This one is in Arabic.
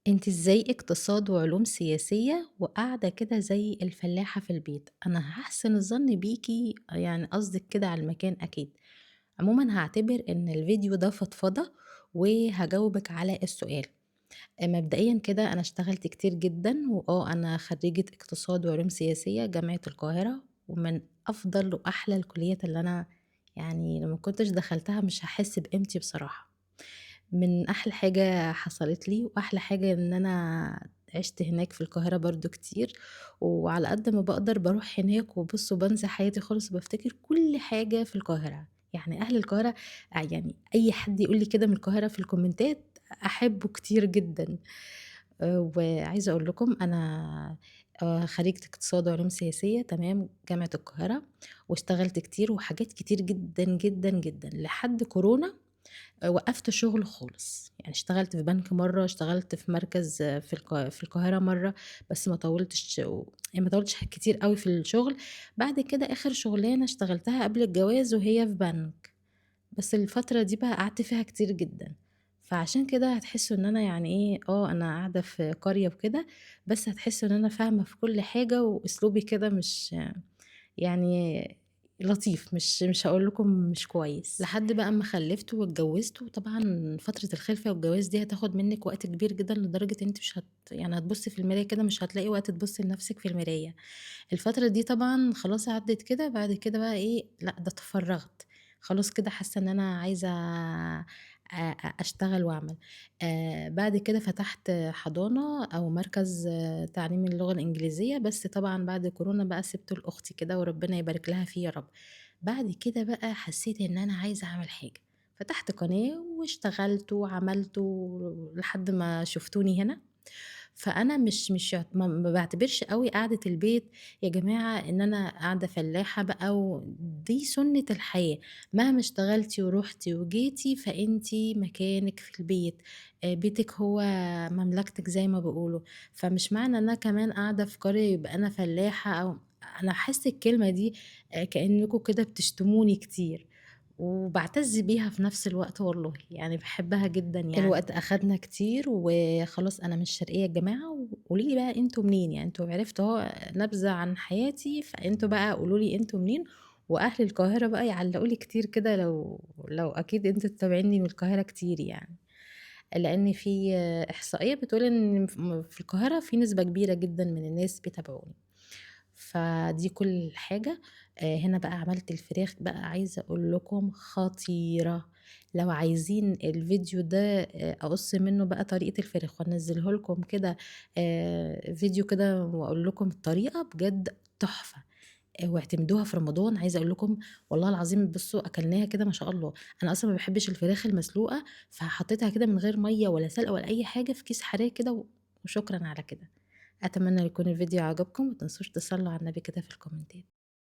أنتِ إزاي اقتصاد وعلوم سياسية وقاعدة كده زي الفلاحة في البيت؟ أنا هاحسن الظن بيكِ يعني قصدِك كده على المكان أكيد. عمومًا هاعتبر إن الفيديو ده فضفضة وهاجاوبِك على السؤال. مبدئيًا كده أنا اشتغلت كتير جدًا أنا خريجة اقتصاد وعلوم سياسية جامعة القاهرة، ومن أفضل وأحلى الكليات اللي أنا يعني لو ما كنتش دخلتها مش هاحس بقيمتي بصراحة. من أحلى حاجة حصلت لي، وأحلى حاجة إن أنا عِشت هناك في القاهرة برضه كتير، وعلى قد ما باقدر باروح هناك وبانسى حياتي خالص وبافتكر كل حاجة في القاهرة، يعني أهل القاهرة يعني أي حد يقول لي كده من القاهرة في الكومنتات أحبه كتير جدًا. وعايزة أقول لكم أنا خريجة اقتصاد وعلوم سياسية تمام، جامعة القاهرة، واشتغلت كتير وحاجات كتير جدًا، جدًا، جدًا، لحد كورونا وقّفت شغل خالص، يعني اشتغلت في بنك مرّة، اشتغلت في مركز في القاهرة مرّة، بس ما طوّلتش يعني ما طوّلتش كتير أوي في الشغل، بعد كده آخر شغلانة اشتغلتها قبل الجواز وهي في بنك، بس الفترة دي بقى قعدت فيها كتير جدًا، فعشان كده هتحسّوا إن أنا يعني إيه، أنا قاعدة في قرية وكده، بس هتحسّوا إن أنا فاهمة في كل حاجة وأسلوبي كده مش يعني لطيف، مش هاقول لكم مش كويس، لحد بقى أمّا خلّفت واتجوّزت، وطبعًا فترة الخلفة والجواز دي هتاخد منِّك وقت كبير جدًا لدرجة إن أنتِ مش يعني هتبُصّي في المراية كده مش هتلاقي وقت تبُصّي لنَفْسِك في المراية. الفترة دي طبعًا خلاص عدِّت كده، بعد كده بقى إيه، لأ ده تفرّغت، خلاص كده حاسة إن أنا عايزة أشتغل وأعمل. بعد كده فتحت حضانة أو مركز تعليم اللغة الإنجليزية، بس طبعًا بعد كورونا بقى سِبته لأختي كده وربنا يبارك لها فيه يا رب. بعد كده بقى حسيت إن أنا عايزة أعمل حاجة، فتحت قناة واشتغلت وعملت لحد ما شُفتوني هنا. فأنا مش ما باعتبرش أوي قعدة البيت يا جماعة إن أنا قاعدة فلاحة بقى ودي سُنّة الحياة، مهما اشتغلتِ ورُحتِ وجيتِ فأنتِ مكانِك في البيت، بيتِك هو مملكتِك زي ما بيقولوا، فمش معنى إن أنا كمان قاعدة في قرية يبقى أنا فلاحة أو أنا باحس الكلمة دي كإنكم كده بتشتموني كتير. وباعتز بيها في نفس الوقت والله، يعني باحبها جدًا يعني. الوقت أخدنا كتير وخلاص أنا من الشرقية يا جماعة، وقولوا لي بقى أنتم منين، يعني أنتم عرفتوا أهو نبذة عن حياتي، فأنتم بقى قولوا لي أنتم منين، وأهل القاهرة بقى يعلّقوا لي كتير كده لو أكيد أنتم بتتابعينّي من القاهرة كتير يعني، لإن في إحصائية بتقول إن في القاهرة في نسبة كبيرة جدًا من الناس بيتابعوني. فدي كل حاجة. هنا بقى عملت الفراخ بقى عايزة أقول لكم خطيرة، لو عايزين الفيديو ده أقُص منه بقى طريقة الفراخ وأنزّله لكم كده فيديو كده وأقول لكم الطريقة بجد تحفة. واعتمدوها في رمضان، عايزة أقول لكم والله العظيم بُصّوا أكلناها كده ما شاء الله، أنا أصلًا ما باحبش الفراخ المسلوقة، فحطيتها كده من غير مَيّة ولا سلق ولا أي حاجة في كيس حراري كده وشكرًا على كده. أتمنى يكون الفيديو عجبكم، ما تنسوش تصلّوا على النبي كده في الكومنتات.